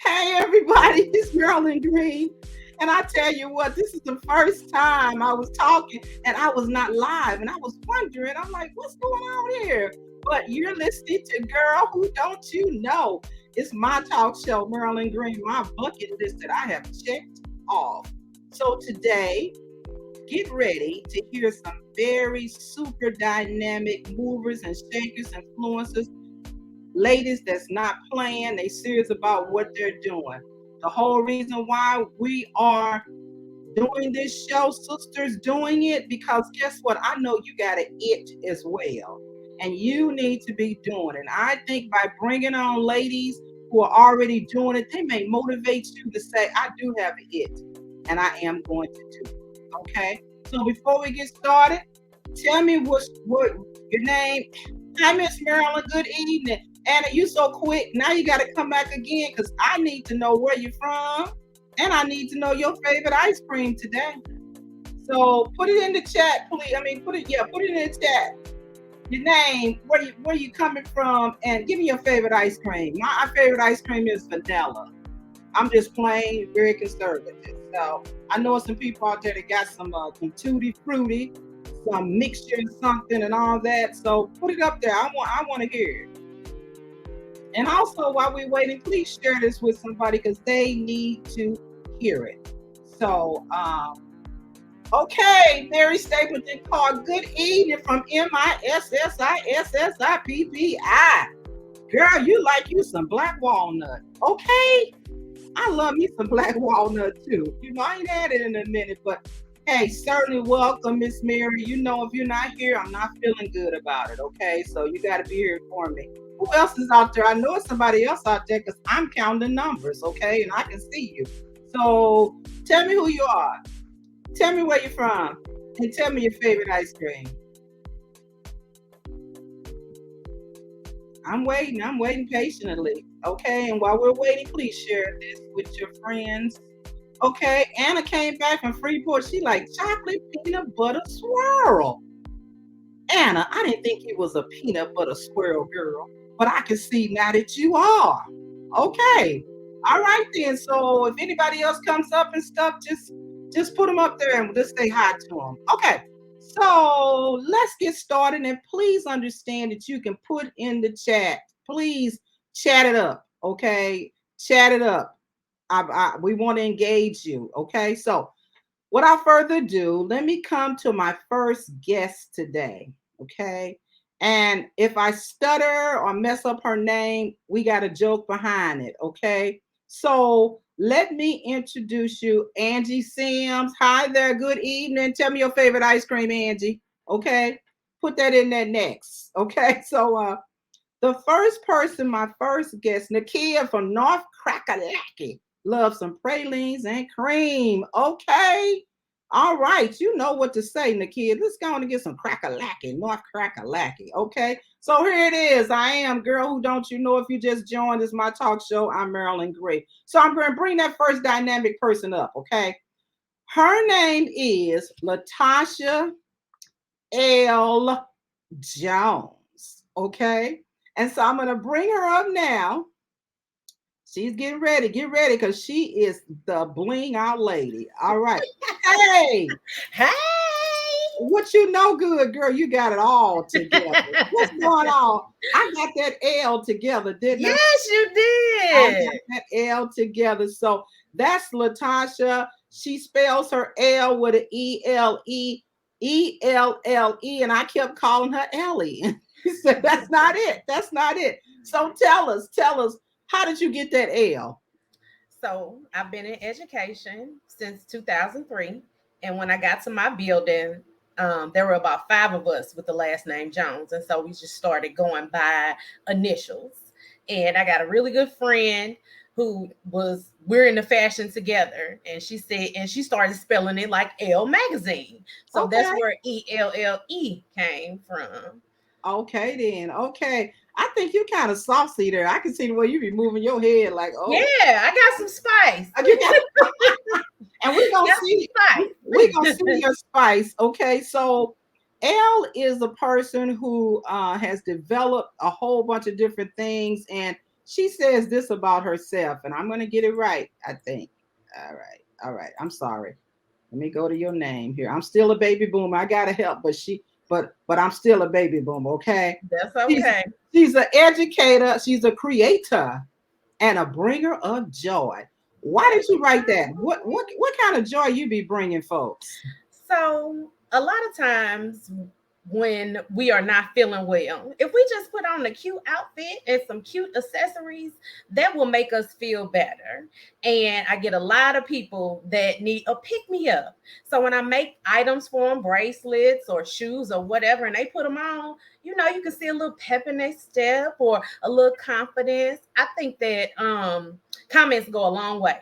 Hey everybody, it's Marilyn Green. And I tell you what, this is the first time I was talking and I was not live. And I was wondering, I'm like, what's going on here? But you're listening to Girl Who Don't You Know. It's my talk show, Marilyn Green, my bucket list that I have checked off. So today, get ready to hear some very super dynamic movers and shakers, influencers, ladies that's not playing, they serious about what they're doing. The whole reason why we are doing this show, sisters doing it, because guess what? I know you got an it as well. And you need to be doing it. And I think by bringing on ladies who are already doing it, they may motivate you to say, I do have an it, and I am going to do it. Okay? So before we get started, tell me what your name. Hi, Miss Marilyn. Good evening. Anna, you so quick. Now you got to come back again because I need to know where you're from and I need to know your favorite ice cream today. So put it in the chat, please. I mean, put it in the chat. Your name, where you coming from, and give me your favorite ice cream. My favorite ice cream is vanilla. I'm just plain very conservative. So I know some people out there that got some tutti fruity, some mixture and something and all that. So put it up there. I want to hear it. And also, while we're waiting, please share this with somebody because they need to hear it. So, okay, Mary Stapleton called. Good evening from MISSISSIPPI. Girl, you like you some black walnut. Okay, I love me some black walnut too. I ain't had it in a minute, but hey, certainly welcome, Miss Mary. If you're not here, I'm not feeling good about it. Okay, so you got to be here for me. Who else is out there? I know it's somebody else out there because I'm counting numbers. Okay, and I can see you. So tell me who you are. Tell me where you're from, and tell me your favorite ice cream. I'm waiting. I'm waiting patiently. Okay. And while we're waiting, please share this with your friends. Okay. Anna came back from Freeport. She like chocolate peanut butter swirl. Anna, I didn't think you was a peanut butter swirl girl, but I can see now that you are. Okay. All right then. So if anybody else comes up and stuff, just put them up there and just say hi to them. Okay. So let's get started, and please understand that you can put in the chat. Please chat it up, okay? Chat it up. We want to engage you, okay? So without further ado, let me come to my first guest today, okay? And if I stutter or mess up her name, we got a joke behind it, okay? So let me introduce you, Angie Sims. Hi there, good evening. Tell me your favorite ice cream, Angie, okay? Put that in there next, okay? So the first person, my first guest, Nakia from North Crackalacky. Love some pralines and cream. Okay. All right. You know what to say, Nakia. Let's go on and get some crackalacky, North Crackalacky. Okay. So here it is. I am Girl Who Don't You Know. If you just joined, this is my talk show. I'm Marilyn Gray. So I'm going to bring that first dynamic person up. Okay. Her name is Latasha L. Jones. Okay. And so I'm going to bring her up now. She's getting ready. Get ready because she is the bling out lady. All right. Hey. Hey. What you know good, girl. You got it all together. What's going on? I got that L together, didn't I? Yes, you I did. got that L together. So that's Latasha. She spells her L with an ELE, and I kept calling her Ellie. He said, that's not it. That's not it. So tell us, how did you get that L? So I've been in education since 2003. And when I got to my building, there were about five of us with the last name Jones. And so we just started going by initials. And I got a really good friend we're in the fashion together. And she said, and she started spelling it like Elle magazine. So that's Okay. where ELLE came from. Okay, then. Okay. I think you're kind of saucy there. I can see the way you be moving your head like, Yeah, oh, I got some spice. you got, and we're gonna Got some see we're gonna spice. see your spice. Okay, so Elle is a person who has developed a whole bunch of different things, and She says this about herself, and I'm going to get it right, I think. All right. All right. I'm sorry. Let me go to your name here. I'm still a baby boomer. I gotta help, but I'm still a baby boomer, okay? That's She's okay. she's an educator, she's a creator, and a bringer of joy. Why did you write that? What kind of joy you be bringing folks? So a lot of times when we are not feeling well, if we just put on a cute outfit and some cute accessories, that will make us feel better. And I get a lot of people that need a pick me up. So when I make items for them, bracelets or shoes or whatever, and they put them on, you can see a little pep in their step or a little confidence. I think that comments go a long way.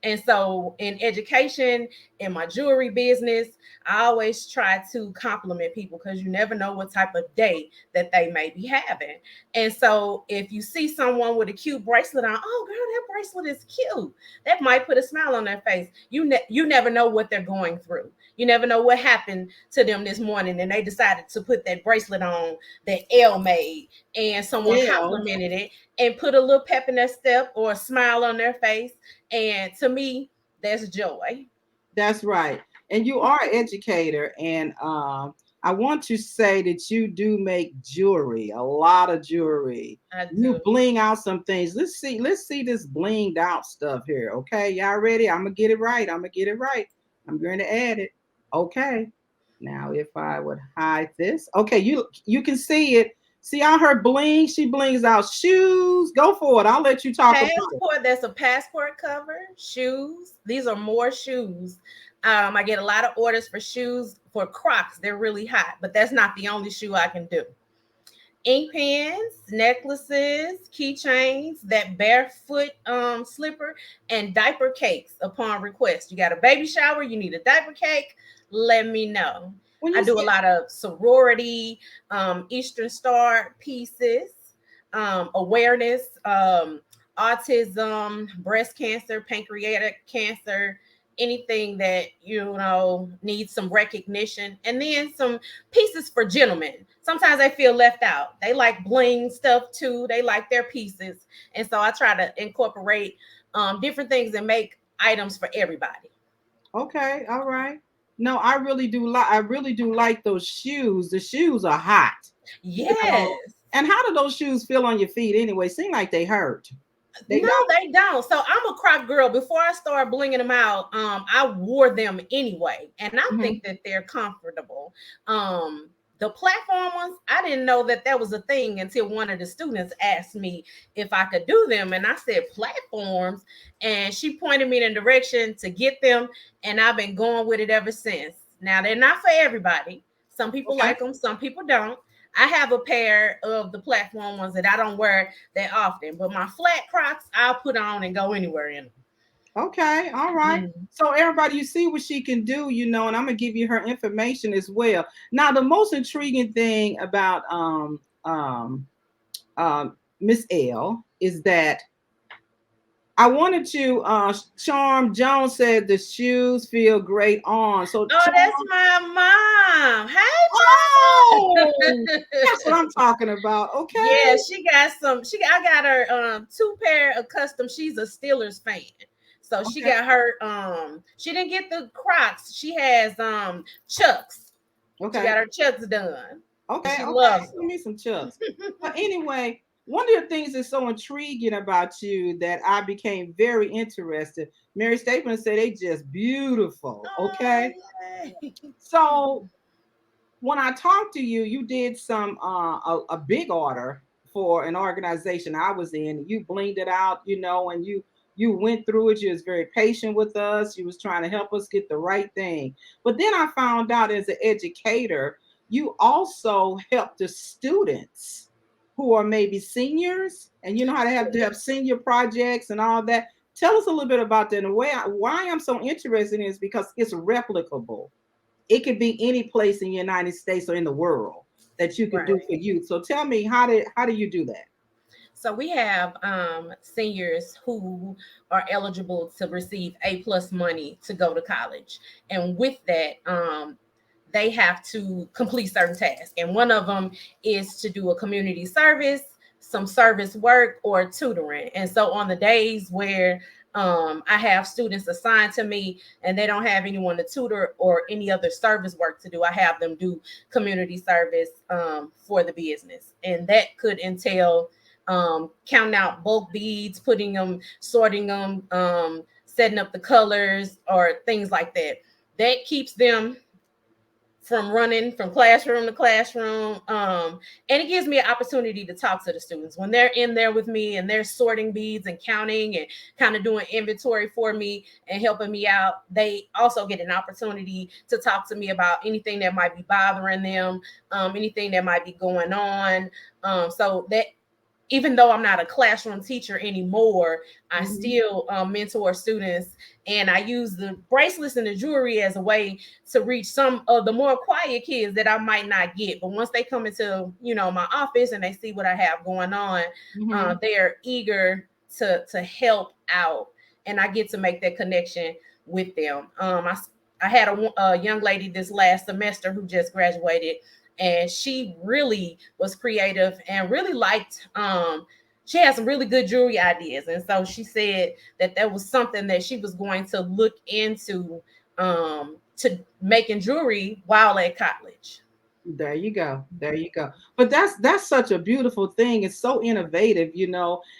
And so in education, in my jewelry business, I always try to compliment people because you never know what type of day that they may be having. And so if you see someone with a cute bracelet on, oh girl, that bracelet is cute. That might put a smile on their face. You never know what they're going through. You never know what happened to them this morning and they decided to put that bracelet on that L made and someone Well, complimented it and put a little pep in their step or a smile on their face. And to me, that's joy. that's right. And you are an educator, and I want to say that you do make jewelry, a lot of jewelry. I You do. bling out some things. Let's see this blinged out stuff here. Okay, y'all ready? I'm gonna get it right. I'm gonna get it right. I'm going to add it. Okay. Now, if I would hide this, okay, you can see it. See on her bling, she blings out shoes. Go for it. I'll let you talk about it. Passport, that's a passport cover. Shoes, these are more shoes. I get a lot of orders for shoes for Crocs. They're really hot, but that's not the only shoe I can do. Ink pens, necklaces, keychains, that barefoot slipper, and diaper cakes upon request. You got a baby shower, you need a diaper cake, let me know. When I you do a say lot of sorority, Eastern Star pieces, awareness, autism, breast cancer, pancreatic cancer, anything that needs some recognition, and then some pieces for gentlemen. Sometimes they feel left out. They like bling stuff too. They like their pieces, and so I try to incorporate different things and make items for everybody. okay, all right. No, I really do like those shoes. The shoes are hot. You know. Yes. And how do those shoes feel on your feet anyway? Seem like they hurt. They No, don't. they don't. So I'm a Croc girl. Before I start blinging them out, I wore them anyway, and I Mhm. think that they're comfortable. The platform ones, I didn't know that that was a thing until one of the students asked me if I could do them, and I said platforms, and she pointed me in the direction to get them, and I've been going with it ever since. Now they're not for everybody. Some people Okay. like them, some people don't. I have a pair of the platform ones that I don't wear that often, but my flat Crocs I'll put on and go anywhere in them. Okay, all right. Mhm. So everybody, you see what she can do, and I'm gonna give you her information as well. Now, the most intriguing thing about Miss L is that I wanted to Charm Jones said the shoes feel great on. So Oh, that's Charm, my mom. oh, Hey, that's what John. I'm talking about. Yeah, Okay. she got some. I got her two pair of custom. She's a Steelers fan. So she Okay. got her she didn't get the Crocs. She has Chucks. She Okay. got her Chucks done. And Okay, she okay. loves Give me some chucks. But anyway, one of the things that's so intriguing about you that I became very interested. Mary Stapleton said they just beautiful. Oh, Okay. yay. So when I talked to you, you did some a big order for an organization I was in. You blinged it out, and you went through it. You was very patient with us. You was trying to help us get the right thing. But then I found out as an educator, you also help the students who are maybe seniors, and you know how to have senior projects and all that. Tell us a little bit about that. And why I'm so interested in is because it's replicable. It could be any place in the United States or in the world that you could do Right. for youth. So tell me, how do you do that? So we have seniors who are eligible to receive A+ money to go to college, and with that, they have to complete certain tasks. And one of them is to do a community service, some service work or tutoring. And so on the days where I have students assigned to me and they don't have anyone to tutor or any other service work to do, I have them do community service for the business. And that could entail counting out bulk beads, putting them, sorting them, setting up the colors or things like that. That keeps them from running from classroom to classroom. And it gives me an opportunity to talk to the students when they're in there with me and they're sorting beads and counting and kind of doing inventory for me and helping me out. They also get an opportunity to talk to me about anything that might be bothering them, anything that might be going on. So that even though I'm not a classroom teacher anymore, I still mentor students, and I use the bracelets and the jewelry as a way to reach some of the more quiet kids that I might not get. But once they come into, my office and they see what I have going on, they are eager to help out, and I get to make that connection with them. I had a young lady this last semester who just graduated, and she really was creative and really liked she had some really good jewelry ideas. And so she said that was something that she was going to look into to making jewelry while at college. There you go. There you go. But that's such a beautiful thing. It's so innovative,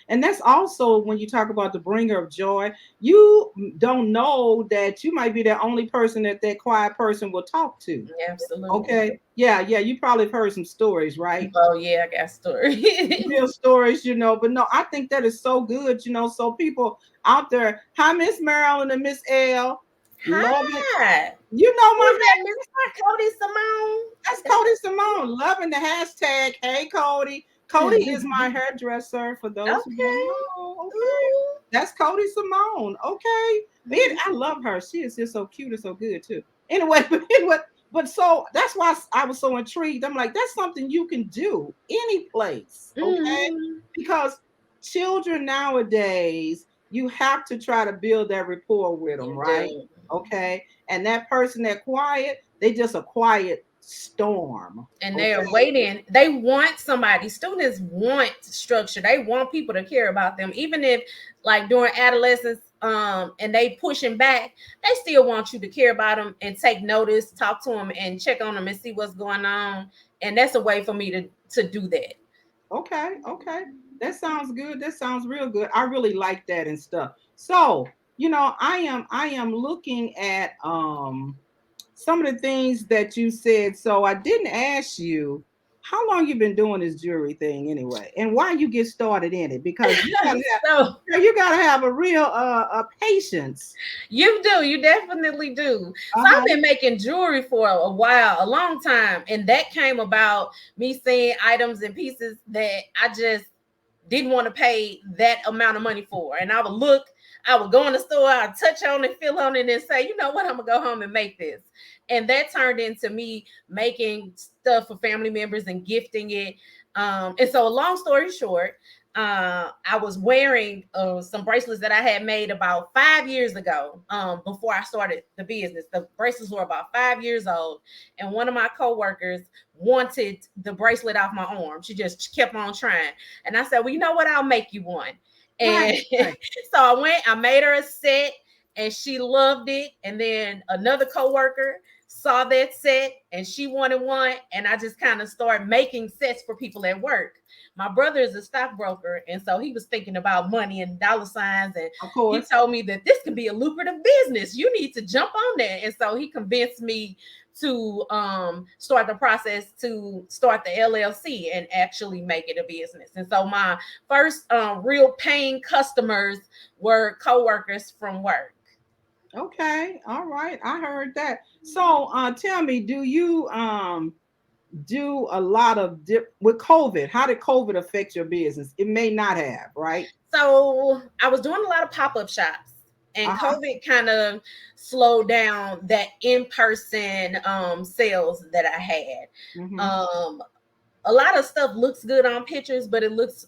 And that's also when you talk about the bringer of joy, you don't know that you might be the only person that quiet person will talk to. Absolutely. Okay. Yeah. You probably have heard some stories, right? Oh yeah, I got stories. Real stories, But no, I think that is so good, So people out there, hi, Miss Marilyn and Miss L. Love it. My Mr. Cody Simone. That's Cody Simone. Loving the hashtag. Hey, Cody. Cody is my hairdresser for those who don't know. Okay. That's Cody Simone. Okay. I love her. She is just so cute and so good too. Anyway, but so that's why I was so intrigued. I'm like, that's something you can do any place. Okay. Because children nowadays, you have to try to build that rapport with them, right? Okay. And that person that quiet, they just a quiet storm. And they are waiting. They want somebody. Students want structure. They want people to care about them. Even if like during adolescence, and they pushing back, they still want you to care about them and take notice, talk to them and check on them and see what's going on. And that's a way for me to do that. Okay. That sounds good. That sounds real good. I really like that and stuff. So, I am looking at some of the things that you said. So I didn't ask you how long you've been doing this jewelry thing anyway, and why you get started in it, because you gotta have a real patience. You do. You definitely do. So I've been making jewelry for a while, a long time, and that came about me seeing items and pieces that I just didn't want to pay that amount of money for. And I would go in the store, I'd touch on it, feel on it, and say, you know what, I'm gonna go home and make this. And that turned into me making stuff for family members and gifting it. And so, a long story short, I was wearing some bracelets that I had made about 5 years ago, before I started the business. The bracelets were about 5 years old, and one of my coworkers wanted the bracelet off my arm. She just kept on trying, and I said, well, you know what, I'll make you one. And so I made her a set, and she loved it. And then another coworker saw that set and she wanted one, and I just kind of started making sets for people at work. My brother is a stockbroker, and so he was thinking about money and dollar signs, and he told me that this can be a lucrative business. You need to jump on that. And so he convinced me to start the process to start the LLC and actually make it a business. And so my first real paying customers were coworkers from work. Okay. All right. I heard that. So tell me, do you do a lot of with COVID? How did COVID affect your business? It may not have, right? So I was doing a lot of pop-up shops, and COVID kind of slowed down that in-person sales that I had. A lot of stuff looks good on pictures, but it looks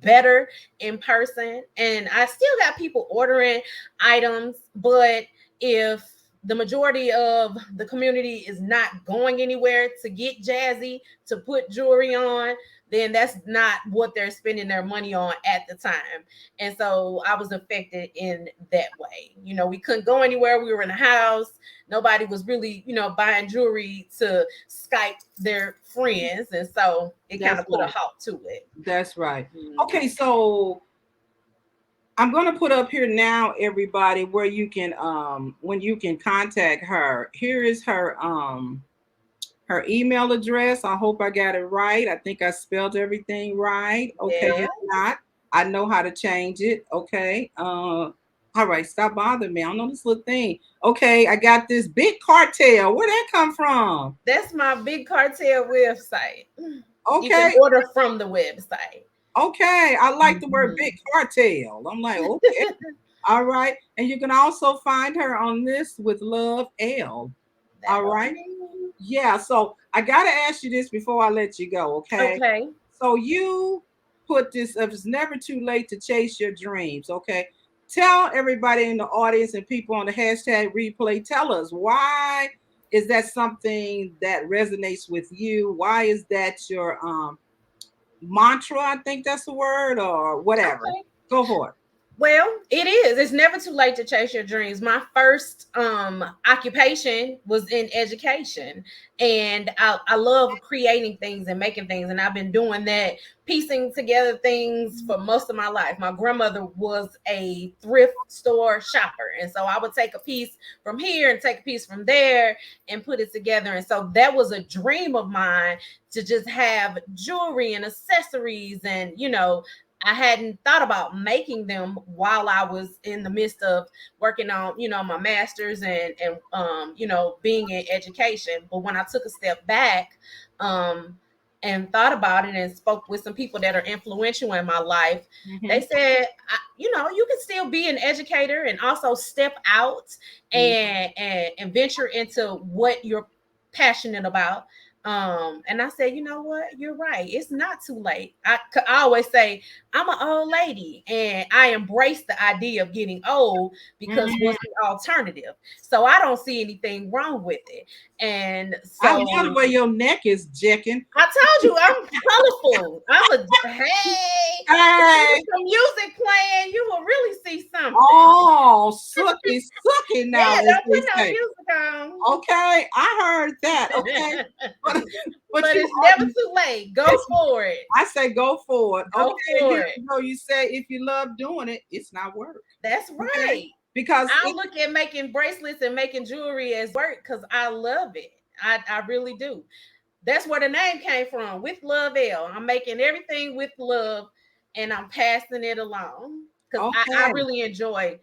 better in person. And I still got people ordering items, but if the majority of the community is not going anywhere to get jazzy, to put jewelry on, then that's not what they're spending their money on at the time. And so I was affected in that way. You know, we couldn't go anywhere. We were in a house. Nobody was really, you know, buying jewelry to Skype their friends. And so it kind That's of put a right. halt to it. That's right. Mhm. Okay, so I'm gonna put up here now, everybody, where you can when you can contact her. Here is her email address. I hope I got it right. I think I spelled everything right. Okay, Yeah. if not, I know how to change it. Okay. All right, stop bothering me. I don't know this little thing. Okay, I got this Big Cartel. Where that come from? That's my Big Cartel website. You can Okay, order from the website. okay. I like the word Mhm. Big Cartel. I'm like, okay. All right. And you can also find her on this with Love L. That All was right. me. Yeah. So I got to ask you this before I let you go. Okay. Okay. So you put this, if it's never too late to chase your dreams. Okay. Tell everybody in the audience and people on the hashtag replay, tell us why is that something that resonates with you? Why is that your mantra? I think that's the word or whatever. Okay. Go for it. Well, it is. It's never too late to chase your dreams. My first occupation was in education, and I love creating things and making things, and I've been doing that, piecing together things for most of my life. My grandmother was a thrift store shopper, and so I would take a piece from here and take a piece from there and put it together. And so that was a dream of mine, to just have jewelry and accessories, and I hadn't thought about making them while I was in the midst of working on, my master's and being in education. But when I took a step back, um, and thought about it and spoke with some people that are influential in my life, they Mhm, said, you can still be an educator and also step out mhm. and venture into what you're passionate about. And I said, you know what, you're right, it's not too late. I always say I'm an old lady, and I embrace the idea of getting old, because Mhm. what's the alternative? So I don't see anything wrong with it. And I so love the way your neck is jacking. I told you I'm colorful. Hey, if Hey, there's some music playing, you will really see something. oh, sucky, sucky now, Yeah, as don't they put no say. music Okay, I heard that. Okay, on. but but But you it's never are, too late. Go it's, for it. I say go for it. Go Okay, and for here it. you go. You say if you love doing it, it's not work. That's Okay, right. because I it. look at making bracelets and making jewelry as work because I love it. I really do. That's where the name came from, with Love L. I'm making everything with love, and I'm passing it along because I Okay. really enjoy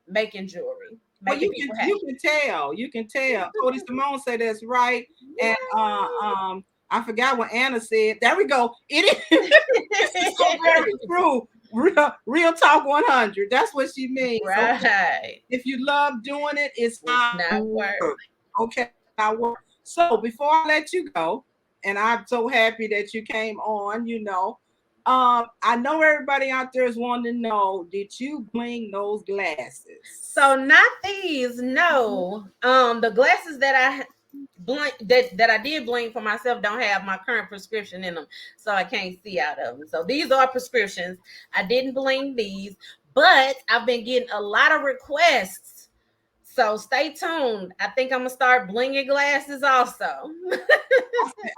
making jewelry, Well, making people you happy. can tell. You can tell. Cody Simone said that's right. And I forgot what Anna said. There we go. It is this is so very true. Real talk 100. That's what she means. Okay. Right. If you love doing it, it's It's not not work. work. Okay, not work. So before I let you go, and I'm so happy that you came on. I know everybody out there is wanting to know, did you bling those glasses? So not these, no. The glasses that I blink that I did blink for myself don't have my current prescription in them, so I can't see out of them. So these are prescriptions. I didn't blink these, but I've been getting a lot of requests. So stay tuned. I think I'm gonna start blinging glasses also.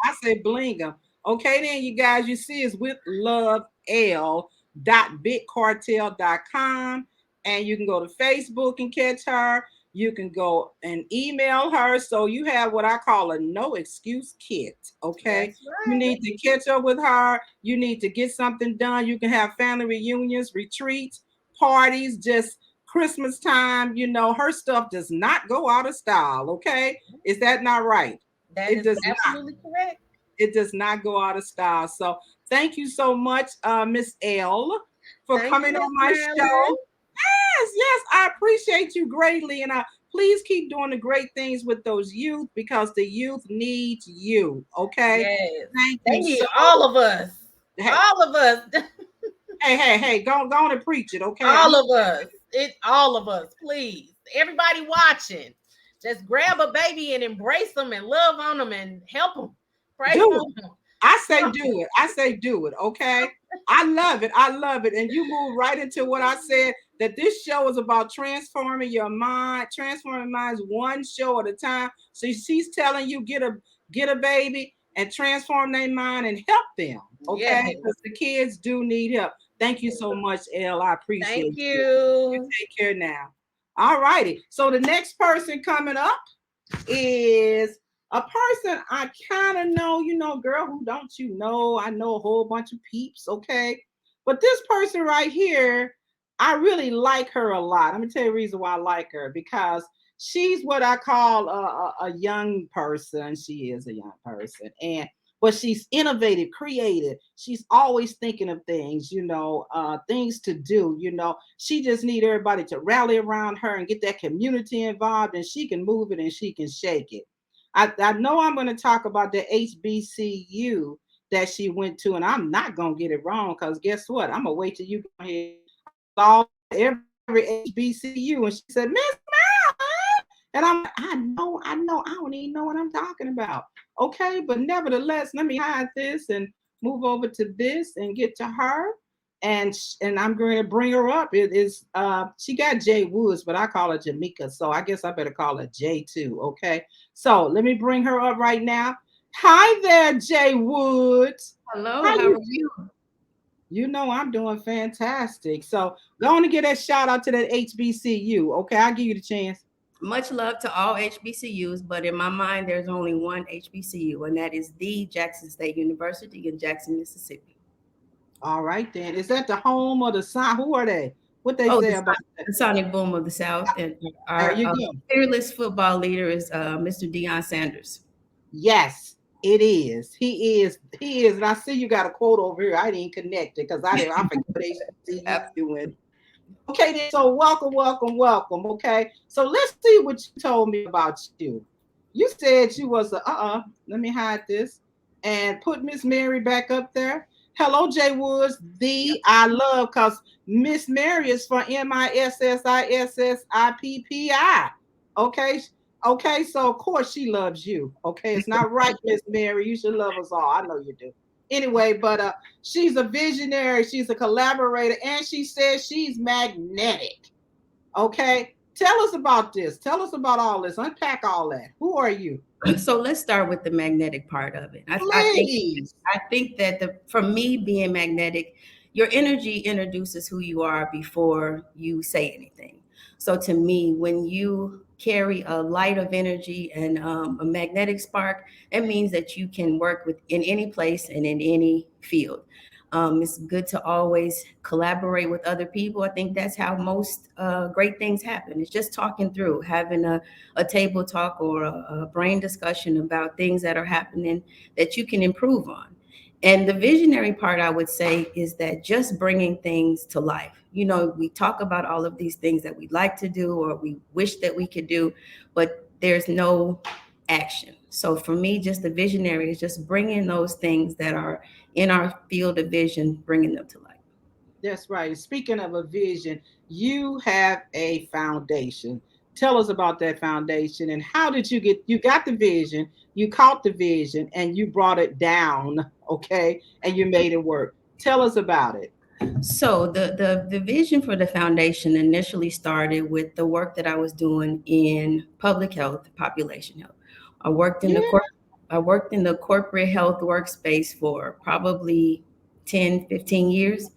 I say bling them. Okay, then you guys, you see it's with love L .bigcartel.com, and you can go to Facebook and catch her. You can go and email her. So you have what I call a no excuse kit. Okay. That's You right. need to catch up with her. You need to get something done. You can have family reunions, retreats, parties, just Christmas time. Her stuff does not go out of style. Okay. Is that not right? That It is does not. absolutely correct. It does not go out of style. So thank you so much, Miss L, for Thank you, coming Miss on my Marilyn. show. Yes, yes, I appreciate you greatly. And please keep doing the great things with those youth, because the youth needs you. Okay. Yes, Thank they you need so all of us. hey, All of us. hey, go on and preach it. Okay. All of us. It all of us, please. Everybody watching, just grab a baby and embrace them and love on them and help them. Pray Do for it. them. I say do it. I say do it. Okay. I love it. I love it. And you move right into what I said, that this show is about transforming your mind, transforming minds one show at a time. So she's telling you get a baby and transform their mind and help them. Okay. Yes. Because the kids do need help. Thank you so much, Elle. I appreciate Thank you. You you. take care now. All righty. So the next person coming up is a person I kind of know, girl, who don't you know? I know a whole bunch of peeps, okay? But this person right here, I really like her a lot. Let me tell you the reason why I like her, because she's what I call a young person. She is a young person. But she's innovative, creative. She's always thinking of things, things to do. She just need everybody to rally around her and get that community involved, and she can move it and she can shake it. I know I'm going to talk about the HBCU that she went to, and I'm not going to get it wrong, because guess what? I'm going to wait till you go ahead. Saw every HBCU, and she said, Miss Marilyn. And I'm like, I don't even know what I'm talking about. Okay, but nevertheless, let me hide this and move over to this and get to her. And I'm going to bring her up. It is she got Jay Woods, but I call her Jamaica, so I guess I better call her Jay too. Okay, so let me bring her up right now. Hi there, Jay Woods. Hello, how are you? You know I'm doing fantastic. So go on and get that shout out to that HBCU. Okay, I'll give you the chance. Much love to all HBCUs, but in my mind, there's only one HBCU, and that is the Jackson State University in Jackson, Mississippi. All right, then. Is that the home or the sign? Who are they? What they say about that? The Sonic Boom of the South. And There our you go. fearless football leader is Mr. Deion Sanders. Yes, it is. He is. He is. And I see you got a quote over here. I didn't connect it because I forget what HBCU doing. Okay, then. So welcome, welcome, welcome. Okay. So let's see what you told me about you. You said you was let me hide this and put Miss Mary back up there. Hello, Jay Woods. I love, because Miss Mary is for MISSISSIPPI. Okay. Okay, so of course she loves you. Okay, it's not right, Miss Mary. You should love us all. I know you do. Anyway, but she's a visionary, she's a collaborator, and she says she's magnetic. Okay, tell us about this. Tell us about all this. Unpack all that. Who are you? So let's start with the magnetic part of it. I think that for me, being magnetic, your energy introduces who you are before you say anything. So to me, when you carry a light of energy and a magnetic spark, it means that you can work in any place and in any field. It's good to always collaborate with other people. I think that's how most great things happen. It's just talking through, having a table talk or a brain discussion about things that are happening that you can improve on. And the visionary part, I would say, is that just bringing things to life. We talk about all of these things that we'd like to do or we wish that we could do, but there's no action. So for me, just the visionary is just bringing those things that are in our field of vision, bringing them to life. That's right. Speaking of a vision, you have a foundation. Tell us about that foundation and how did you got the vision, you caught the vision, and you brought it down, okay, and you made it work. Tell us about it. So the vision for the foundation initially started with the work that I was doing in public health, population health. I worked in the corporate health workspace for probably 10, 15 years.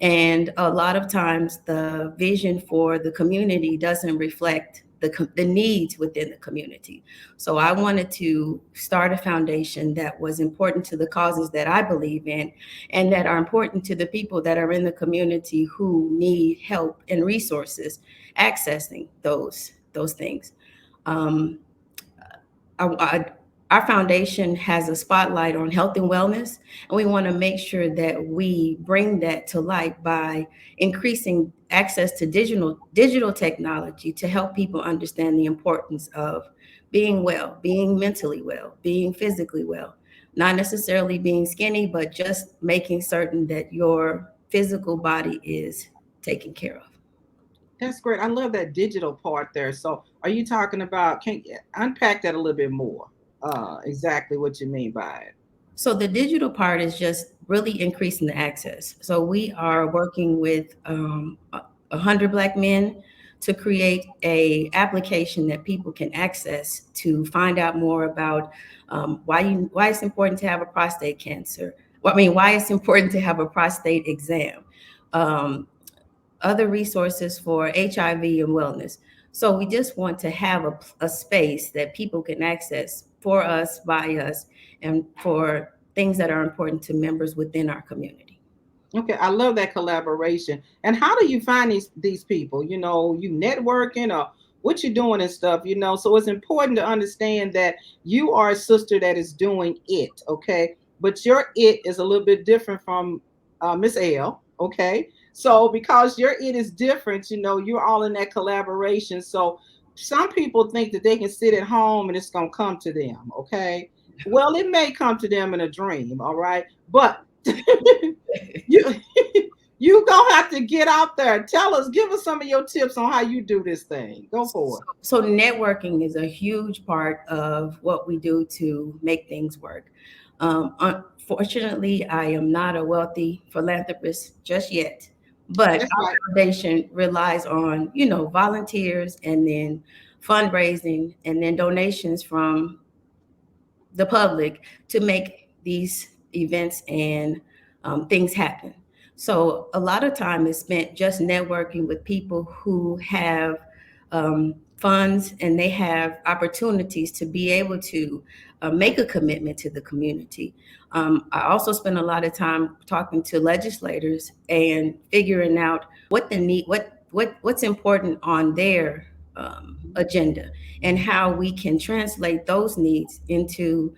And a lot of times the vision for the community doesn't reflect the needs within the community. So I wanted to start a foundation that was important to the causes that I believe in and that are important to the people that are in the community who need help and resources accessing those things. Um, our foundation has a spotlight on health and wellness, and we want to make sure that we bring that to light by increasing access to digital technology to help people understand the importance of being well, being mentally well, being physically well, not necessarily being skinny, but just making certain that your physical body is taken care of. That's great. I love that digital part there. So, are you talking about? Can you unpack that a little bit more? Exactly what you mean by it. So the digital part is just really increasing the access. So we are working with 100 Black men to create a application that people can access to find out more about why it's important to have a prostate cancer. Well, I mean, why it's important to have a prostate exam. Um, Other resources for HIV and wellness. So we just want to have a space that people can access for us, by us, and for things that are important to members within our community. Okay, I love that collaboration. And how do you find these people? You networking or what you doing and stuff. So it's important to understand that you are a sister that is doing it. Okay, but your it is a little bit different from Miss L. Okay, so because your it is different, you're all in that collaboration. So some people think that they can sit at home and it's gonna come to them. Okay, well, it may come to them in a dream. All right, but you you gonna have to get out there. Tell us, give us some of your tips on how you do this thing. Go for it. So networking is a huge part of what we do to make things work. Unfortunately, I am not a wealthy philanthropist just yet, but That's our right. foundation relies on, volunteers, and then fundraising, and then donations from the public to make these events and things happen. So a lot of time is spent just networking with people who have funds, and they have opportunities to be able to make a commitment to the community. I also spend a lot of time talking to legislators and figuring out what the need, what's important on their agenda, and how we can translate those needs into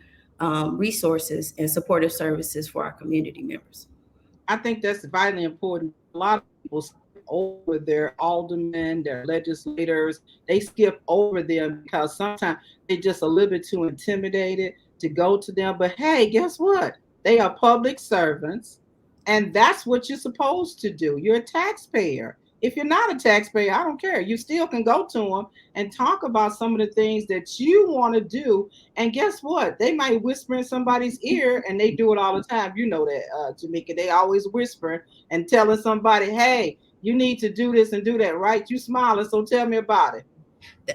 resources and supportive services for our community members. I think that's vitally important. A lot of people skip over their aldermen, their legislators. They skip over them because sometimes they're just a little bit too intimidated to go to them. But hey, guess what? They are public servants, and that's what you're supposed to do. You're a taxpayer. If you're not a taxpayer, I don't care. You still can go to them and talk about some of the things that you want to do. And guess what? They might whisper in somebody's ear, and they do it all the time. You know that, Jamaica. They always whispering and telling somebody, hey, you need to do this and do that, right? You smiling, so tell me about it.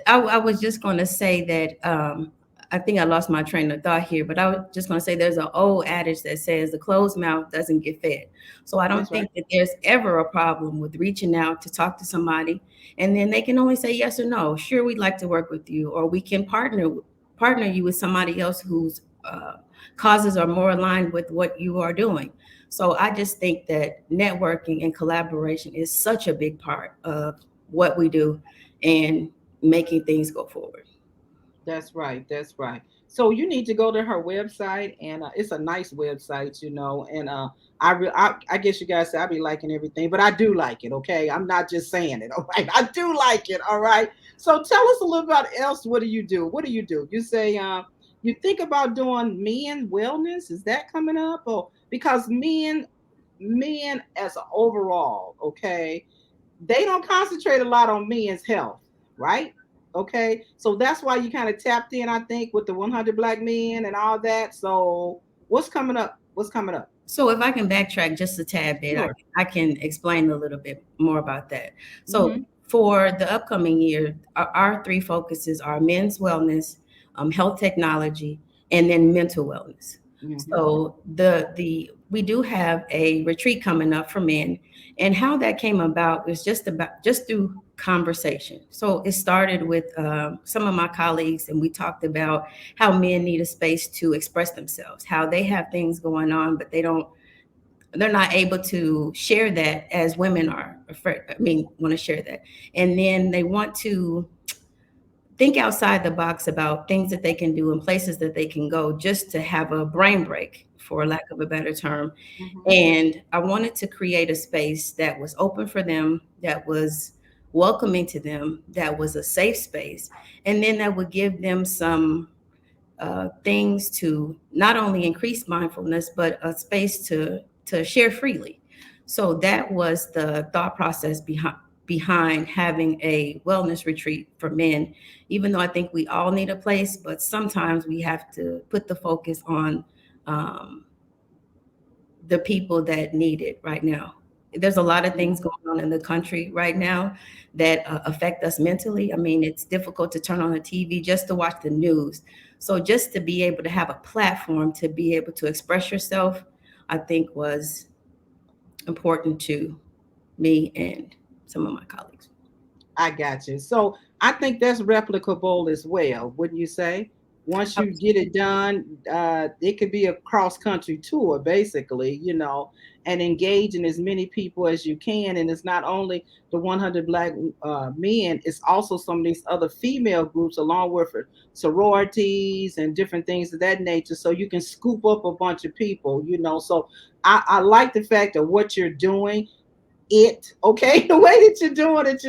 I was just going to say that I think I lost my train of thought here, but I was just going to say there's an old adage that says the closed mouth doesn't get fed. So I don't That's right. think that there's ever a problem with reaching out to talk to somebody, and then they can only say yes or no. Sure, we'd like to work with you, or we can partner you with somebody else whose causes are more aligned with what you are doing. So I just think that networking and collaboration is such a big part of what we do, and making things go forward. That's right. That's right. So you need to go to her website, and it's a nice website, And I guess you guys say I be liking everything, but I do like it. Okay, I'm not just saying it. All right, I do like it. All right. So tell us a little about else. What do you do? What do you do? You say you think about doing men wellness. Is that coming up? Or because men as a overall, okay, they don't concentrate a lot on men's health, right? Okay, so that's why you kind of tapped in, I think, with the 100 Black men and all that. So what's coming up? What's coming up? So if I can backtrack just a tad bit, Sure. I can explain a little bit more about that. So Hmm. for the upcoming year, our three focuses are men's wellness, health technology, and then mental wellness. Hmm. So the we do have a retreat coming up for men, and how that came about is just through conversation. So it started with some of my colleagues, and we talked about how men need a space to express themselves, how they have things going on, but they're not able to share that as women are afraid. I mean, want to share that, and then they want to think outside the box about things that they can do and places that they can go, just to have a brain break, for lack of a better term. Hmm. And I wanted to create a space that was open for them, that was welcoming to them, that was a safe space, and then that would give them some things to not only increase mindfulness, but a space to share freely. So that was the thought process behind having a wellness retreat for men, even though I think we all need a place, but sometimes we have to put the focus on um, the people that need it right now. There's a lot of things going on in the country right now that affect us mentally. I mean, it's difficult to turn on the TV just to watch the news. So just to be able to have a platform to be able to express yourself, I think was important to me and some of my colleagues. I got you. So I think that's replicable as well, wouldn't you say? Once you get it done, it could be a cross country tour, basically, and engaging as many people as you can. And it's not only the 100 Black men, it's also some of these other female groups, along with sororities and different things of that nature. So you can scoop up a bunch of people. So I like the fact of what you're doing okay, the way that you're doing it,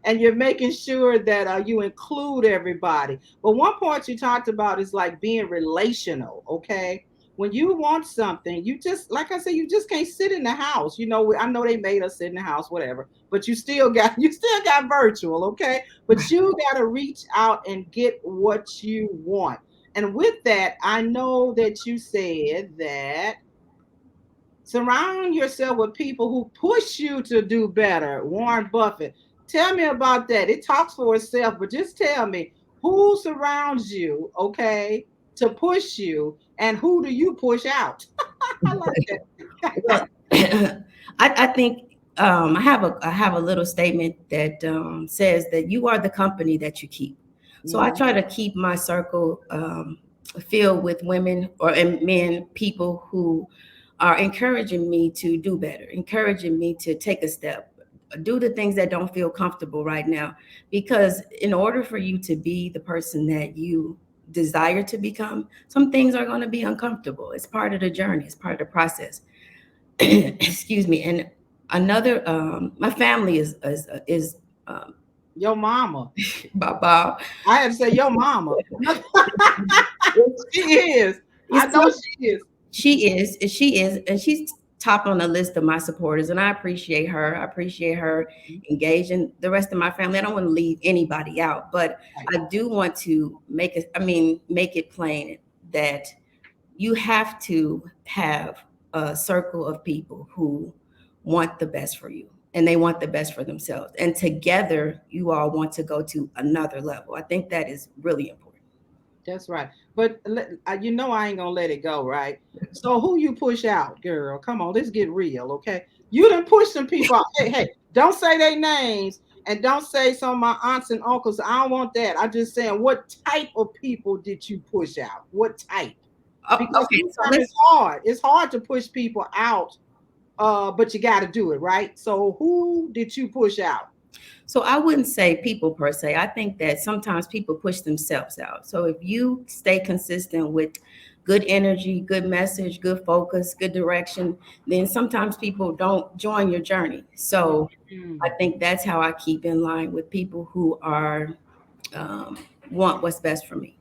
and you're making sure that you include everybody. But one point you talked about is like being relational. Okay, when you want something, you just, like I said, you just can't sit in the house. I know they made us sit in the house, whatever, but you still got virtual. Okay, but you got to reach out and get what you want. And with that, I know that you said that surround yourself with people who push you to do better. Warren Buffett. Tell me about that. It talks for itself, but just tell me who surrounds you, okay, to push you, and who do you push out? I like that. I think I have a little statement that says that you are the company that you keep. So I try to keep my circle filled with women and men, people who are encouraging me to do better, encouraging me to take a step, do the things that don't feel comfortable right now. Because in order for you to be the person that you desire to become, some things are going to be uncomfortable. It's part of the journey. It's part of the process. Excuse me. And another, my family is your mama. Baba. I have to say your mama. She is. I know she is. She is, and she's top on the list of my supporters, and I appreciate her. I appreciate her engaging the rest of my family. I don't want to leave anybody out, but I do want to make it plain that you have to have a circle of people who want the best for you, and they want the best for themselves. And together, you all want to go to another level. I think that is really important. That's right. But I ain't gonna let it go, right? So who you push out, girl? Come on, let's get real, okay? You done push some people out. Hey, don't say their names and don't say some of my aunts and uncles. I don't want that. I'm just saying, what type of people did you push out? What type? Because okay, it's hard. It's hard to push people out, but you got to do it, right? So who did you push out? So I wouldn't say people per se. I think that sometimes people push themselves out. So if you stay consistent with good energy, good message, good focus, good direction, then sometimes people don't join your journey. So I think that's how I keep in line with people who are want what's best for me.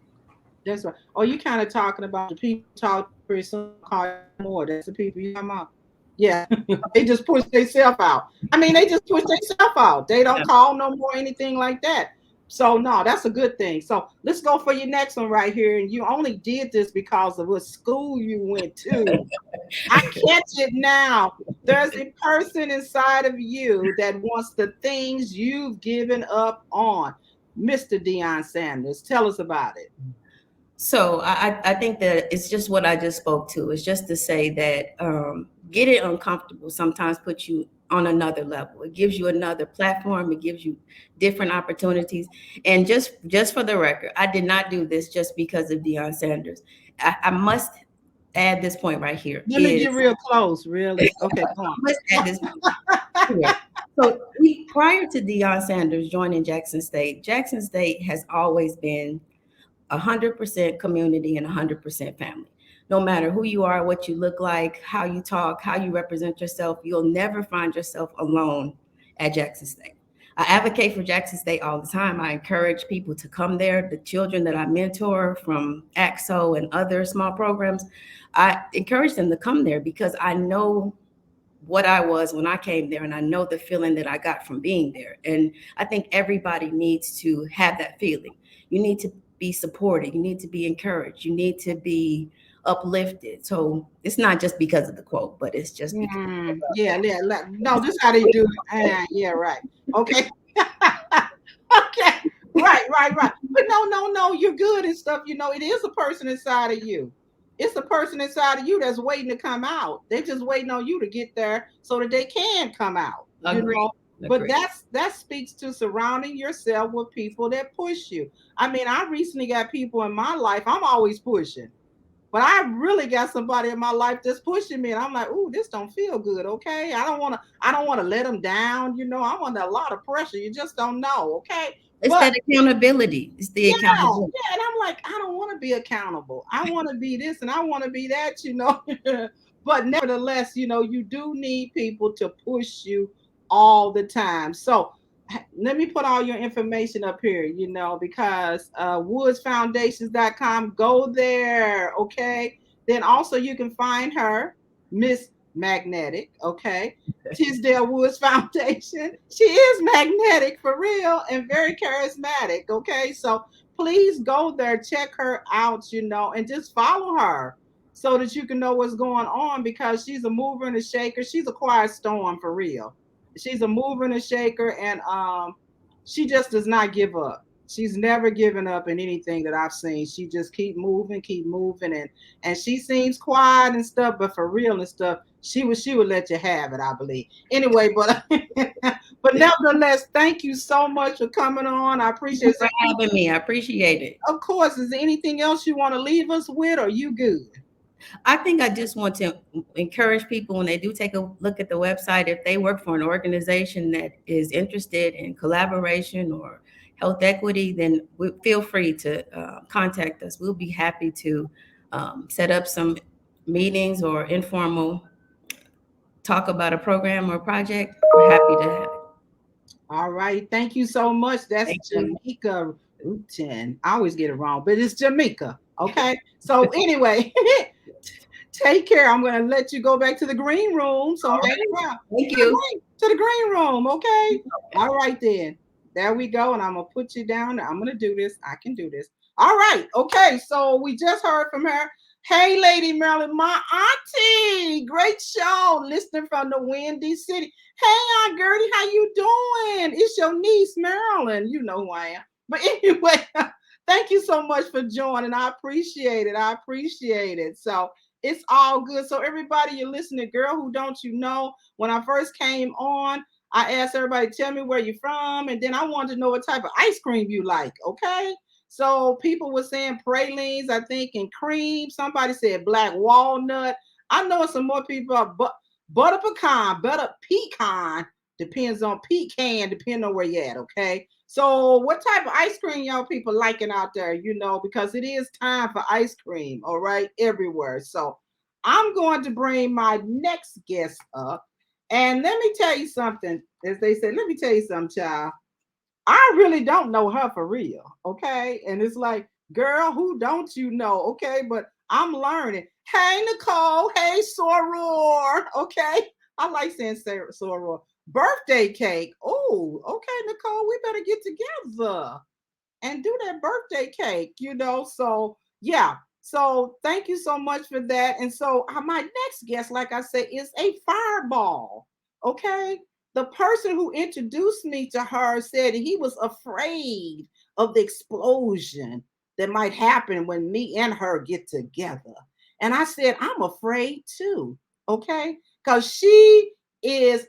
That's right. Oh, you kind of talking about the people talk pretty soon call more. That's the people you talking about. Yeah, they just push themselves out. I mean, they just push themselves out. They don't call no more, anything like that. So no, that's a good thing. So let's go for your next one right here. And you only did this because of what school you went to. I catch it now. There's a person inside of you that wants the things you've given up on. Mr. Deion Sanders, tell us about it. So I think that it's just what I just spoke to. It's just to say that getting uncomfortable sometimes puts you on another level. It gives you another platform. It gives you different opportunities. And just for the record, I did not do this just because of Deion Sanders. I must add this point right here. Let me get real close, really. Okay, go on. Let's add this point. So prior to Deion Sanders joining Jackson State has always been 100% community and 100% family. No matter who you are, what you look like, how you talk, how you represent yourself, you'll never find yourself alone at Jackson State. I advocate for Jackson State all the time. I encourage people to come there. The children that I mentor from AXO and other small programs, I encourage them to come there because I know what I was when I came there, and I know the feeling that I got from being there. And I think everybody needs to have that feeling. You need to be supported. You need to be encouraged. You need to be uplifted. So it's not just because of the quote, but it's just because. Yeah. No, this is how they do it. Yeah, right. Okay. Okay. Right. But no, you're good and stuff. It is a person inside of you. It's a person inside of you that's waiting to come out. They're just waiting on you to get there so that they can come out. Agreed. But that speaks to surrounding yourself with people that push you. I mean, I recently got people in my life. I'm always pushing. But I really got somebody in my life that's pushing me, and I'm like, "Ooh, this don't feel good." Okay, I don't want to let them down. I'm under a lot of pressure. You just don't know. Okay, it's that accountability. It's the accountability. Yeah, and I'm like, I don't want to be accountable. I want to be this, and I want to be that. But nevertheless, you do need people to push you all the time. So let me put all your information up here, because woodsfoundations.com, go there, okay? Then also you can find her, Miss Magnetic, okay? Tisdale Woods Foundation. She is magnetic for real and very charismatic, okay? So please go there, check her out, and just follow her so that you can know what's going on, because she's a mover and a shaker. She's a quiet storm for real. She's a mover and a shaker, and she just does not give up. She's never given up in anything that I've seen. She just keep moving, and she seems quiet and stuff, but for real and stuff, she would let you have it, I believe. Anyway, but nevertheless, thank you so much for coming on. I appreciate you for having me. I appreciate it. Of course. Is there anything else you want to leave us with, or are you good? I think I just want to encourage people when they do take a look at the website, if they work for an organization that is interested in collaboration or health equity, then feel free to contact us. We'll be happy to set up some meetings or informal talk about a program or project. We're happy to have it. All right. Thank you so much. That's Jamaica Rutan. I always get it wrong, but it's Jamaica. Okay. So anyway, take care. I'm going to let you go back to the green room. So hang around. Thank you. To the green room. Okay. All right then. There we go. And I'm going to put you down. I'm going to do this. I can do this. All right. Okay. So we just heard from her. Hey, Lady Marilyn, my auntie. Great show. Listening from the Windy City. Hey, Aunt Gertie, how you doing? It's your niece, Marilyn. You know who I am. But anyway, thank you so much for joining. I appreciate it. So it's all good. So everybody, you're listening, Girl Who Don't You Know. When I first came on, I asked everybody, tell me where you're from. And then I wanted to know what type of ice cream you like. Okay. So people were saying pralines, I think, and cream. Somebody said black walnut. I know some more people are butter pecan, depends on where you're at. Okay. So what type of ice cream y'all people liking out there, because it is time for ice cream, all right, everywhere. So I'm going to bring my next guest up. And let me tell you something, as they say, let me tell you something, child. I really don't know her for real, okay? And it's like, girl, who don't you know, okay? But I'm learning. Hey, Nicole. Hey, Soror, okay? I like saying Soror. Birthday cake. Oh, okay, Nicole, we better get together and do that birthday cake, So, yeah. So, thank you so much for that. And so, my next guest, like I said, is a fireball, okay? The person who introduced me to her said he was afraid of the explosion that might happen when me and her get together. And I said, I'm afraid too, okay? Because she is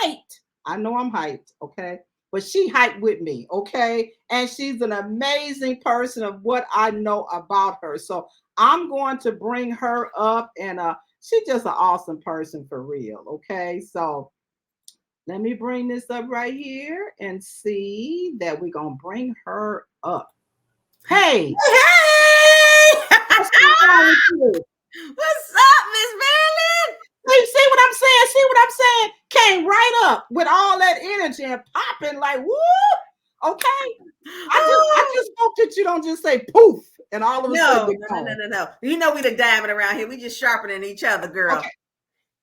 hyped. I know I'm hyped, okay? But she hyped with me, okay? And she's an amazing person of what I know about her. So I'm going to bring her up, and she's just an awesome person for real, okay? So let me bring this up right here and see that we're going to bring her up. Hey! What's up, Miss Marilyn? See what I'm saying? See what I'm saying? Came right up with all that energy and popping like, woo! Okay? I just hope that you don't just say poof and all of a sudden. No. You know we the diamond around here. We just sharpening each other, girl. Okay.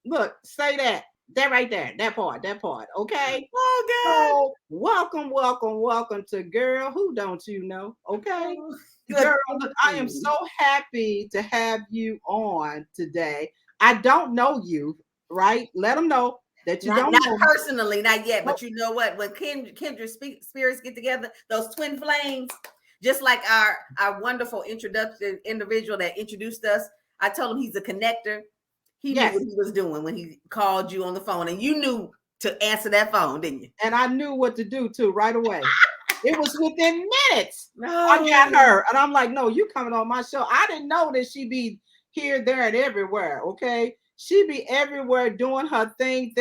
Look, say that. That right there, that part, okay? Oh God. So welcome to Girl Who Don't You Know, okay? Oh, Girl, good. look, I am so happy to have you on today. I don't know you, right? Let them know that you Not don't know me. personally, not yet. Nope. But you know what? When kindred spirits get together, those twin flames, just like our wonderful introduction individual that introduced us, I told him he's a connector. He knew Yes, what he was doing when he called you on the phone, and you knew to answer that phone, didn't you? and I knew what to do too right away. It was within minutes. I got No. her, and I'm like, no, you coming on my show. I didn't know that she'd be here, there, and everywhere. Okay, she be everywhere doing her thing.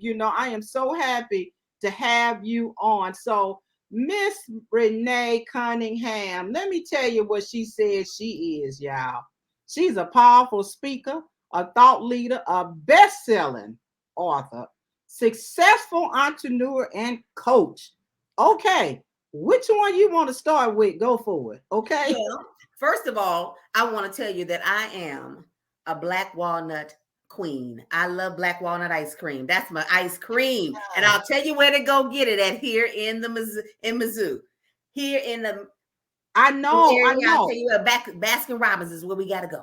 You know, I am so happy to have you on. So, Miss Renee Cunningham, let me tell you what she says she is, y'all. She's a powerful speaker, a thought leader, a best-selling author, successful entrepreneur, and coach. Okay, which one you want to start with? Go for it. Okay. Well, first of all, I want to tell you that I am a black walnut queen. I love black walnut ice cream. That's my ice cream, and I'll tell you where to go get it at here in the Mizzou. Here in the I know, I area, I'll know. tell you where Baskin Robbins is where we got to go.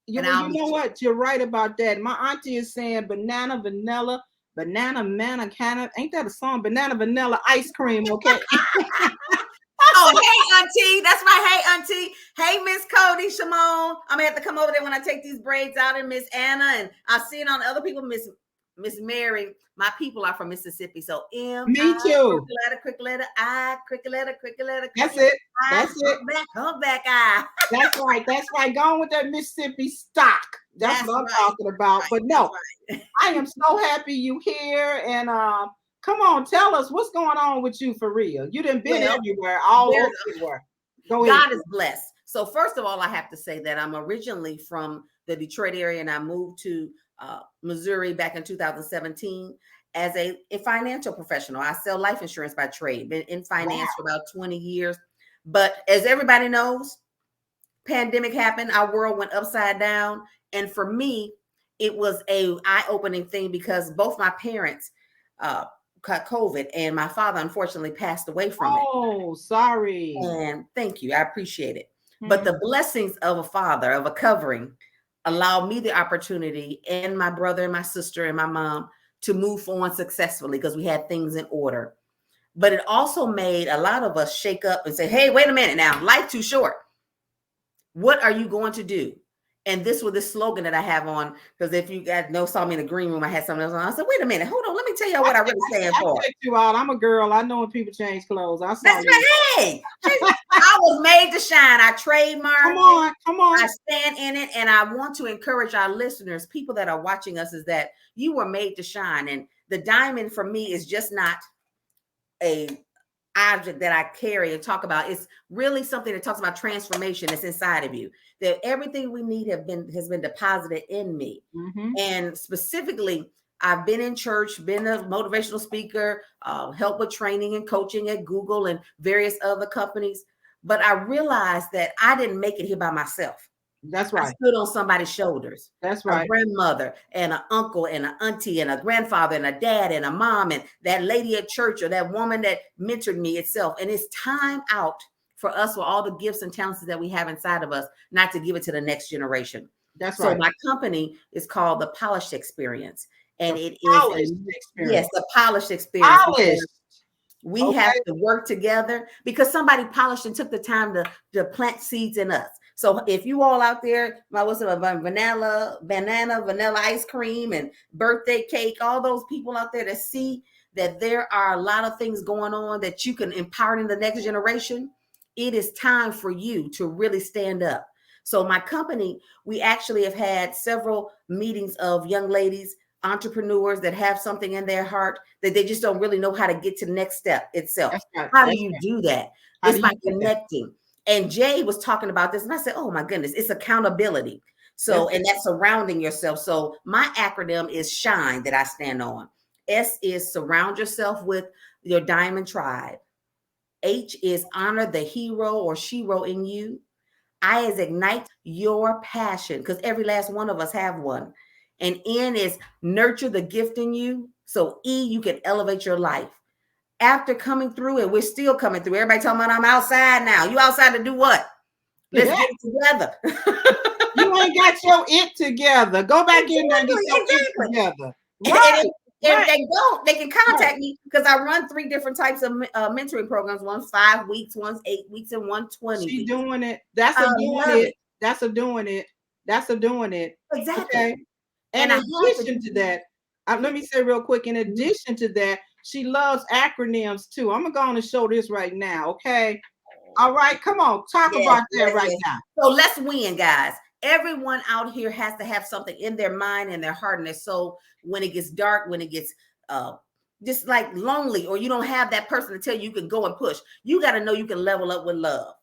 You, And well, I'll you meet know you. what? You're right about that. My auntie is saying banana, vanilla, banana, manna, canna. Ain't that a song? Banana, vanilla, ice cream. Okay. Oh, hey, Auntie. That's right. Hey, Auntie. Hey, Miss Cody, Shimon. I'm gonna have to come over there when I take these braids out, and Miss Anna, and I'll see it on other people, Miss Mary. My people are from Mississippi. So Me too. cricket letter, I, cricket letter, That's it. I, That's it. humpback, I. That's right. That's right. Going with that Mississippi stock. That's what I'm right. talking about. Right, But no, right. I am so happy you here. And come on, tell us what's going on with you for real. You done been Well, everywhere, all everywhere. Go ahead. God is blessed. So first of all, I have to say that I'm originally from the Detroit area, and I moved to Missouri back in 2017 as a financial professional. I sell life insurance by trade. Been in finance for about 20 years. But as everybody knows, pandemic happened. Our world went upside down, and for me, it was a eye-opening thing because both my parents caught COVID, and my father unfortunately passed away from it. Oh, sorry. And thank you. I appreciate it. But the blessings of a father, of a covering, allowed me the opportunity, and my brother and my sister and my mom, to move on successfully because we had things in order. But it also made a lot of us shake up and say, hey, wait a minute now, life too short. What are you going to do? And this was this slogan that I have on, because if you guys saw me in the green room, I had something else on. I said, wait a minute, hold on, let me tell you what I really stand for. I checked you out. I'm a girl. I know when people change clothes. I saw That's you. right. Hey, I was made to shine. I trademark. Come on. I stand in it, and I want to encourage our listeners, people that are watching us, is that you were made to shine. And the diamond for me is just not a object that I carry and talk about. It's really something that talks about transformation that's inside of you. That everything we need has been deposited in me. And specifically, I've been in church, been a motivational speaker, help with training and coaching at Google and various other companies. But I realized that I didn't make it here by myself. That's right. I stood on somebody's shoulders. That's right. A grandmother and an uncle and an auntie and a grandfather and a dad and a mom and that lady at church or that woman that mentored me itself. And it's time out for us with all the gifts and talents that we have inside of us, not to give it to the next generation. That's so right. My company is called The Polished Experience. And The it polished is experience. Yes, the polished experience. Polished. We have to work together because somebody polished and took the time to plant seeds in us. So if you all out there, banana ice cream and birthday cake, all those people out there that see that there are a lot of things going on that you can impart in the next generation, it is time for you to really stand up. So my company, we actually have had several meetings of young ladies, entrepreneurs that have something in their heart that they just don't really know how to get to the next step itself. That's right. How do you do that? It's by connecting. And Jay was talking about this, and I said, oh my goodness, it's accountability. So, and that's surrounding yourself. So my acronym is SHINE that I stand on. S is surround yourself with your diamond tribe. H is honor the hero or shero in you. I is ignite your passion, because every last one of us have one. And N is nurture the gift in you. So E, you can elevate your life. After coming through, and we're still coming through. Everybody talking about I'm outside now. You outside to do what? Let's get it together. You ain't got your it together. Go back in there and get your it together. Right. If they don't, they can contact me because I run 3 different types of mentoring programs. One's 5 weeks, one's 8 weeks, and 120. She's doing it. That's a doing it. That's a doing it. That's a doing it. Exactly. Okay. And in addition to that, let me say real quick, in addition to that, she loves acronyms too. I'm going to go on and show this right now. Okay. All right. Come on. Talk about that right now. So let's win, guys. Everyone out here has to have something in their mind and their heart and their soul when it gets dark, when it gets just like lonely, or you don't have that person to tell you can go and push. You got to know you can level up with love.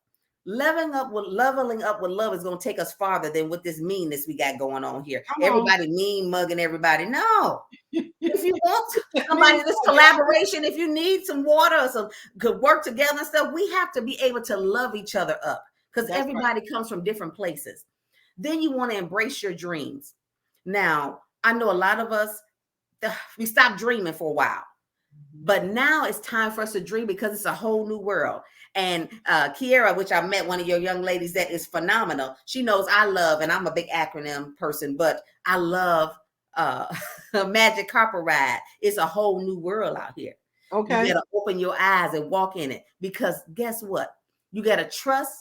Leveling up with love is going to take us farther than with this meanness we got going on here. Everybody mean mugging everybody. No. If you want somebody, this collaboration, if you need some water or some good work together and stuff, we have to be able to love each other up because everybody comes from different places. Then you want to embrace your dreams. Now, I know a lot of us, we stopped dreaming for a while, but now it's time for us to dream because it's a whole new world. And Kiera, which I met, one of your young ladies that is phenomenal. She knows I love, and I'm a big acronym person, but I love Magic Carpet Ride. It's a whole new world out here. Okay. You got to open your eyes and walk in it because guess what? You got to trust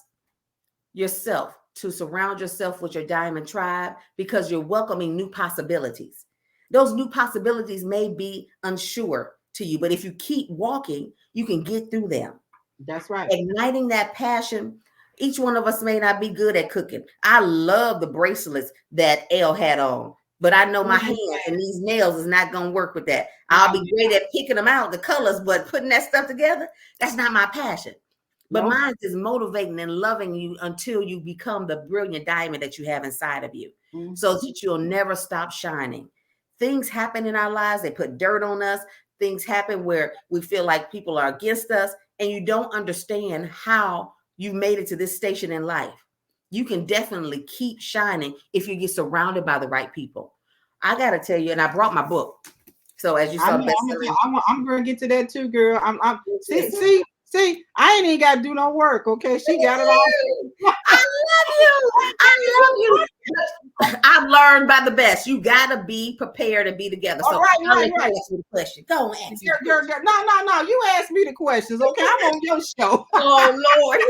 yourself to surround yourself with your diamond tribe because you're welcoming new possibilities. Those new possibilities may be unsure to you, but if you keep walking, you can get through them. That's right. Igniting that passion. Each one of us may not be good at cooking. I love the bracelets that Elle had on, but I know my hands and these nails is not going to work with that. I'll be great at picking them out, the colors, but putting that stuff together, that's not my passion. But mine is motivating and loving you until you become the brilliant diamond that you have inside of you, so that you'll never stop shining. Things happen in our lives. They put dirt on us. Things happen where we feel like people are against us, and you don't understand how you made it to this station in life. You can definitely keep shining if you get surrounded by the right people. I got to tell you, and I brought my book. So as you saw, I'm going to get to that too, girl. See, I ain't even got to do no work. Okay, she got it all. I love you. I've learned by the best. You got to be prepared and be together. So right. Ask you the question. Go on, ask me. Girl. No. You ask me the questions. Okay, I'm on your show. Oh Lord.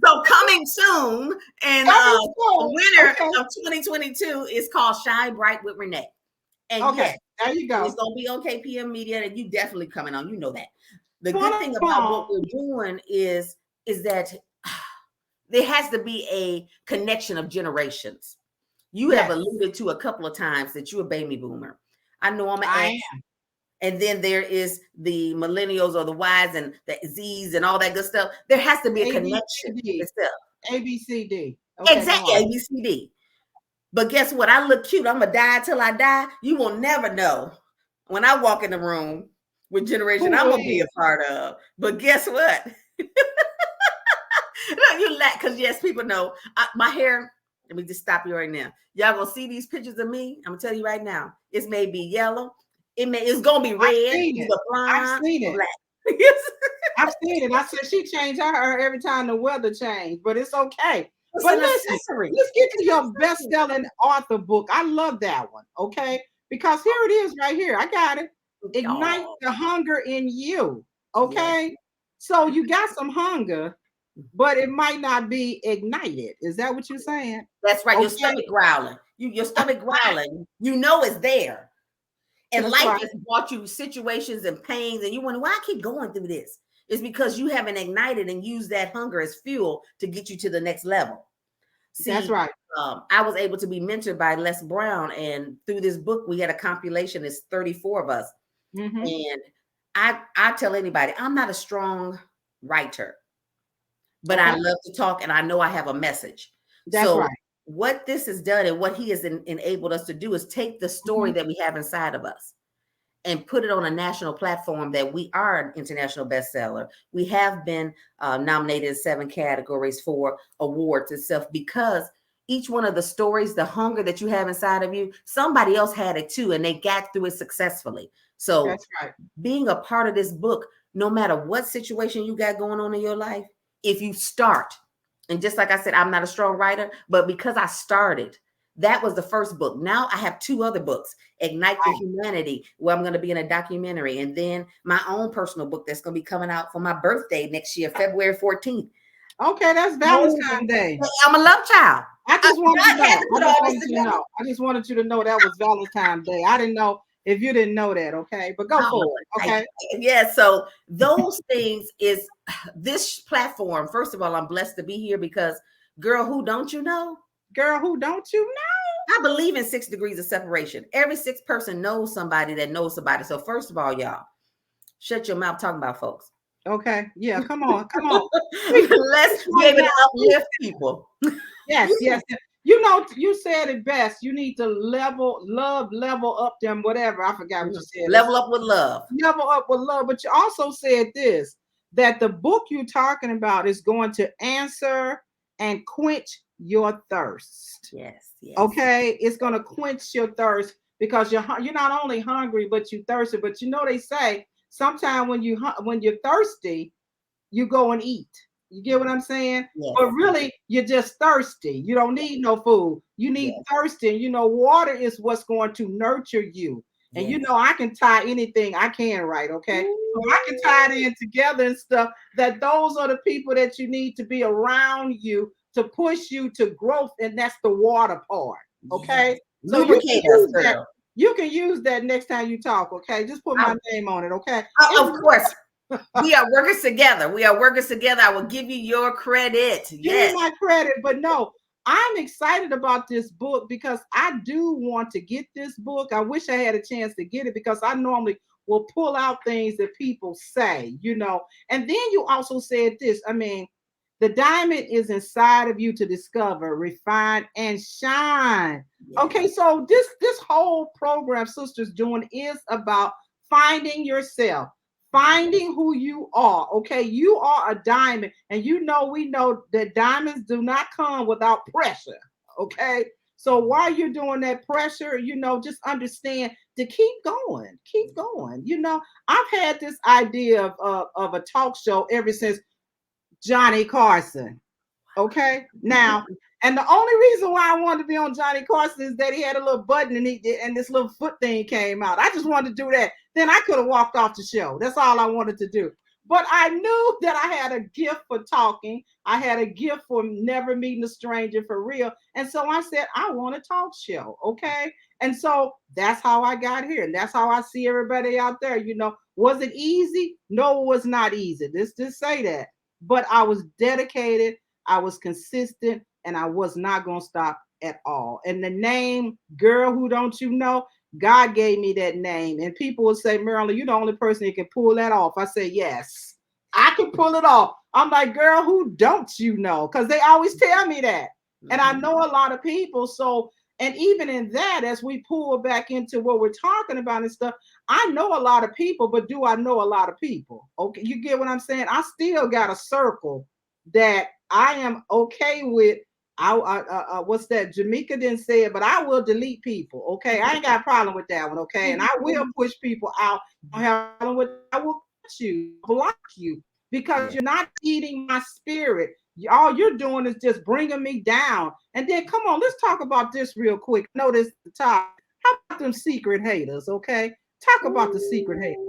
So coming soon, and winner of 2022 is called Shine Bright with Renee. And yes, there you go. It's gonna be on KPM Media, and you definitely coming on. You know that. The good thing about what we're doing is that there has to be a connection of generations. You have alluded to a couple of times that you're a baby boomer. I know I'm an X. And then there is the millennials or the Ys and the Zs and all that good stuff. There has to be a connection. ABCD. Okay, exactly, ABCD. But guess what? I look cute. I'm going to die till I die. You will never know when I walk in the room with generation I'm going to be a part of. But guess what? You laugh because, yes, people know. My hair, let me just stop you right now. Y'all going to see these pictures of me? I'm going to tell you right now. It may be yellow. It's going to be red. I've seen it. I've seen it. I said she changed her hair every time the weather changed, but it's okay. But listen, let's get to your best-selling author book. I love that one, okay? Because here it is right here. I got it. Ignite the hunger in you, okay? Yeah. So you got some hunger, but it might not be ignited. Is that what you're saying? That's right. Okay. Your stomach growling. Your stomach growling. You know it's there. And that's life has brought you situations and pains, and you wonder, why I keep going through this? It's because you haven't ignited and used that hunger as fuel to get you to the next level. See, that's right. I was able to be mentored by Les Brown, and through this book, we had a compilation. It's 34 of us. Mm-hmm. And I tell anybody, I'm not a strong writer, but I love to talk, and I know I have a message. That's right. What this has done and what he has enabled us to do is take the story that we have inside of us and put it on a national platform that we are an international bestseller. We have been nominated in 7 categories for awards itself because each one of the stories, the hunger that you have inside of you, somebody else had it too, and they got through it successfully. So That's right. being a part of this book, no matter what situation you got going on in your life, if you start, and just like I said, I'm not a strong writer, but because I started, that was the first book. Now I have 2 other books, Ignite for Humanity, where I'm going to be in a documentary, and then my own personal book that's going to be coming out for my birthday next year, February 14th. Okay, that's Valentine's Day. I'm a love child. I just wanted God to know. had to put all this together. I just wanted you to know that was Valentine's Day. I didn't know if you didn't know that. Okay, but go forward. Okay. Yeah. So those things is this platform. First of all, I'm blessed to be here because, girl, who don't you know? Girl, who don't you know? I believe in 6 degrees of separation. Every 6 person knows somebody that knows somebody. So first of all, y'all, shut your mouth talking about folks. Okay. Yeah. Come on. Come on. Let's be able to uplift people. Yes. Yes. You know, you said it best. You need to level up them, whatever. I forgot what you said. Level up with love. Level up with love. But you also said this, that the book you're talking about is going to answer and quench your thirst. Yes. Yes. Okay. It's going to quench your thirst because you're not only hungry, but you thirsty. But you know, they say sometimes when you're thirsty, you go and eat. You get what I'm saying? Yes. But really, you're just thirsty. You don't need no food. You need thirsty. You know, water is what's going to nurture you. And you know, I can tie anything I can, right? Okay. So I can tie it in together and stuff. That those are the people that you need to be around you to push you to growth. And that's the water part. Okay. Yes. So you can use that next time you talk. Okay. Just put my name on it. Okay. Of course. We are workers together. I will give you your credit. Give me my credit. But no, I'm excited about this book because I do want to get this book. I wish I had a chance to get it because I normally will pull out things that people say, you know. And then you also said this. I mean, the diamond is inside of you to discover, refine, and shine. Yes. Okay, so this whole program Sisters doing is about finding yourself. Finding who you are. Okay, you are a diamond, and we know that diamonds do not come without pressure. Okay, so while you're doing that pressure, you know, just understand to keep going. You know, I've had this idea of a talk show ever since Johnny Carson. Okay, now, and the only reason why I wanted to be on Johnny Carson is that he had a little button and this little foot thing came out. I just wanted to do that. Then I could have walked off the show. That's all I wanted to do. But I knew that I had a gift for talking. I had a gift for never meeting a stranger for real. And so I said, I want a talk show. Okay. And so that's how I got here. And that's how I see everybody out there. You know, was it easy? No, it was not easy. Let's just say that. But I was dedicated. I was consistent, and I was not going to stop at all. And the name, Girl Who Don't You Know, God gave me that name. And people will say, Marilyn, you're the only person that can pull that off. I say, yes, I can pull it off. I'm like, girl, who don't you know? Because they always tell me that. Mm-hmm. And I know a lot of people. So, and even in that, as we pull back into what we're talking about and stuff, I know a lot of people, but do I know a lot of people? Okay, you get what I'm saying? I still got a circle that I am okay with. What's that? Jamaica didn't say it, but I will delete people. Okay, I ain't got a problem with that one. Okay, and I will push people out. I will cut you, block you, because you're not eating my spirit. All you're doing is just bringing me down. And then come on, let's talk about this real quick. Notice the top. How about them secret haters? Okay, talk about the secret haters.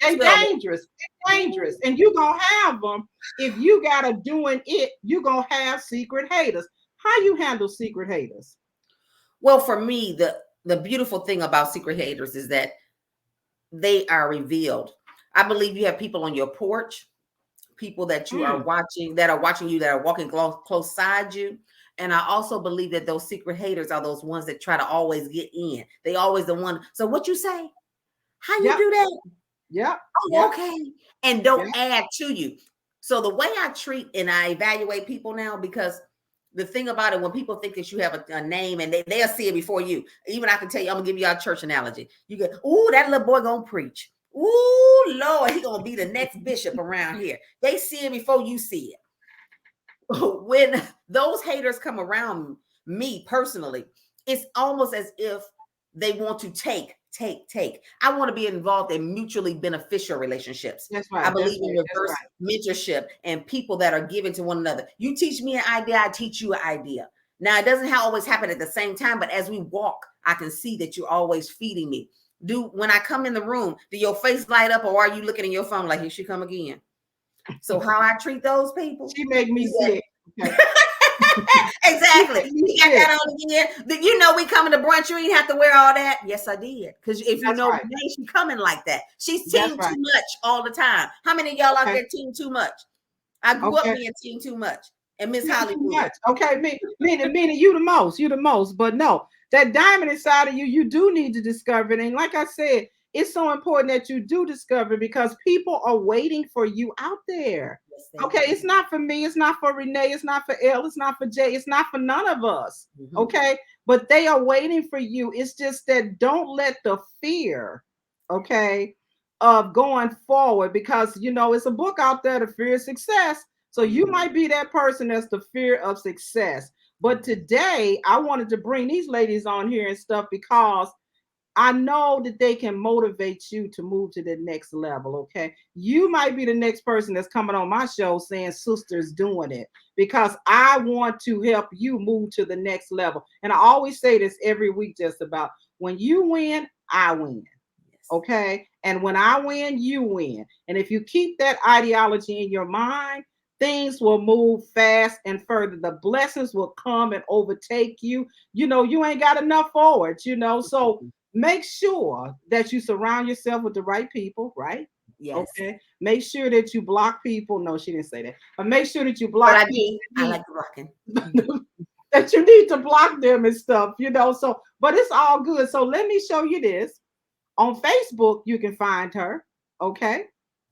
They're dangerous. They're dangerous. And you're going to have them. If you got to doing it, you're going to have secret haters. How you handle secret haters? Well, for me, the beautiful thing about secret haters is that they are revealed. I believe you have people on your porch, people that you are watching, that are watching you, that are walking close beside you. And I also believe that those secret haters are those ones that try to always get in. They always the one. So what you say? How you do that? Yeah. Oh, okay. And don't add to you. So the way I treat and I evaluate people now, because the thing about it, when people think that you have a name and they'll see it before you. Even I can tell you, I'm gonna give you our church analogy. You get, ooh, that little boy gonna preach. Ooh, Lord, he gonna be the next bishop around here. They see it before you see it. When those haters come around me personally, it's almost as if they want to take. I want to be involved in mutually beneficial relationships. That's right. I believe That's in right. reverse mentorship and people that are giving to one another. You teach me an idea, I teach you an idea. Now, it doesn't always happen at the same time, but as we walk, I can see that you're always feeding me. When I come in the room, do your face light up, or are you looking in your phone like, here she come again? So how I treat those people? She make me sick. Okay. Exactly. You got that on again. You know we coming to brunch. You ain't have to wear all that. Yes, I did. Because if you know Renee, she coming like that. She's team too much all the time. How many of y'all out there team too much? I grew up being team too much. And Miss Hollywood. Okay, meaning you the most. You the most. But no, that diamond inside of you, you do need to discover it. And like I said, it's so important that you do discover it because people are waiting for you out there. Yes, okay, it's not for me, it's not for Renee, it's not for Elle, it's not for Jay, it's not for none of us. Mm-hmm. Okay, but they are waiting for you. It's just that don't let the fear, okay, of going forward, because you know it's a book out there, The Fear of Success. So you might be that person that's the fear of success. But today I wanted to bring these ladies on here and stuff because I know that they can motivate you to move to the next level, okay? You might be the next person that's coming on my show saying sister's doing it, because I want to help you move to the next level. And I always say this every week, just about, when you win, I win, okay? And when I win, you win. And if you keep that ideology in your mind, things will move fast and further. The blessings will come and overtake you. You know, you ain't got enough for it, you know, so make sure that you surround yourself with the right people, right? Yes. Okay. Make sure that you block people. No, she didn't say that. But make sure that you block people. I like blocking. That you need to block them and stuff, you know. So, but it's all good. So let me show you this. On Facebook, you can find her. Okay.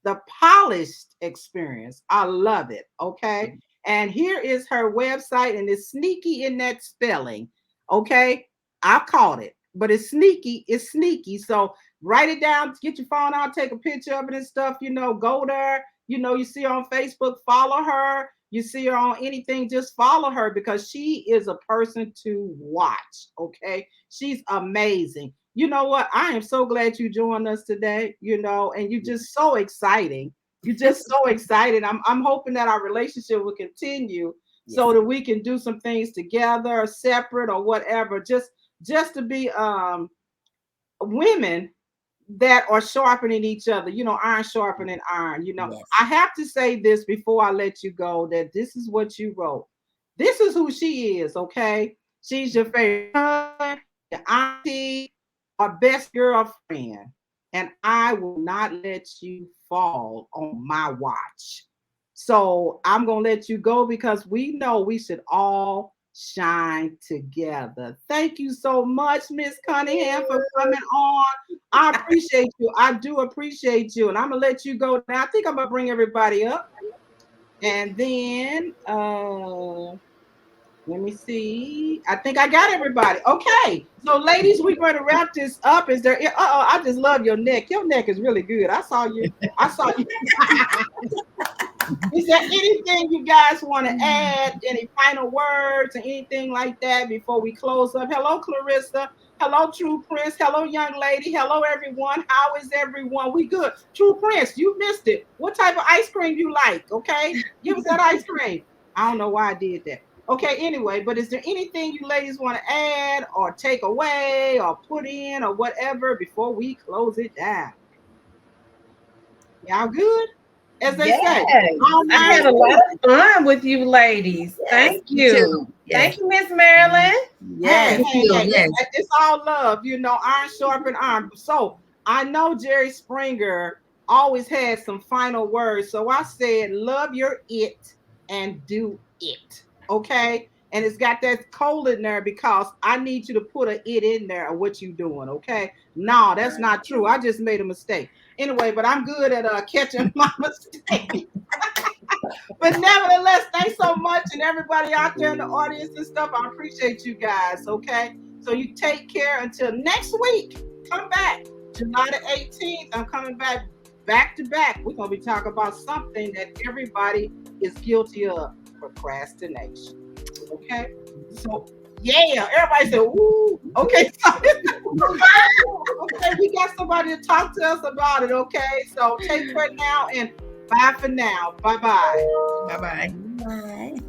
The Polished Experience. I love it. Okay. And here is her website, and it's sneaky in that spelling. Okay. I caught it. But it's sneaky. It's sneaky. So write it down, get your phone out, take a picture of it and stuff, you know, go there. You know, you see her on Facebook, follow her. You see her on anything, just follow her, because she is a person to watch. Okay. She's amazing. You know what? I am so glad you joined us today, you know, and you're just so exciting. You're just so excited. I'm hoping that our relationship will continue so that we can do some things together, separate or whatever. Just to be women that are sharpening each other, you know, iron sharpening iron, you know. I have to say this before I let you go, that this is what you wrote. This is who she is, okay? She's your favorite husband, your auntie, our best girlfriend, and I will not let you fall on my watch. So I'm going to let you go, because we know we should all shine together. Thank you so much, Miss Cunningham, for coming on. I appreciate you. I do appreciate you. And I'm going to let you go now. I think I'm going to bring everybody up. And then, let me see. I think I got everybody. Okay. So, ladies, we're going to wrap this up. Is there, I just love your neck. Your neck is really good. I saw you. Is there anything you guys want to add? Any final words or anything like that before we close up? Hello, Clarissa. Hello, True Prince. Hello, young lady. Hello, everyone. How is everyone? We good. True Prince, you missed it. What type of ice cream you like? Okay. Give us that ice cream. I don't know why I did that. Okay, anyway, but is there anything you ladies want to add or take away or put in or whatever before we close it down? Y'all good? As they say. I had a lot of fun with you ladies. Thank you. Thank you, Miss Marilyn. Yes. It's all love, you know, iron sharpen iron. So I know Jerry Springer always had some final words. So I said, love your it and do it. Okay. And it's got that cold in there, because I need you to put a it in there of what you doing. Okay. No, that's not true. I just made a mistake. Anyway, but I'm good at catching my mistakes. But nevertheless, thanks so much. And everybody out there in the audience and stuff, I appreciate you guys. Okay. So you take care until next week. Come back. July the 18th. I'm coming back to back. We're going to be talking about something that everybody is guilty of: procrastination. Okay. So Yeah, everybody said, "Ooh." Okay, so okay, we got somebody to talk to us about it. Okay, so take care now and bye for now. Bye bye. Bye bye. Bye.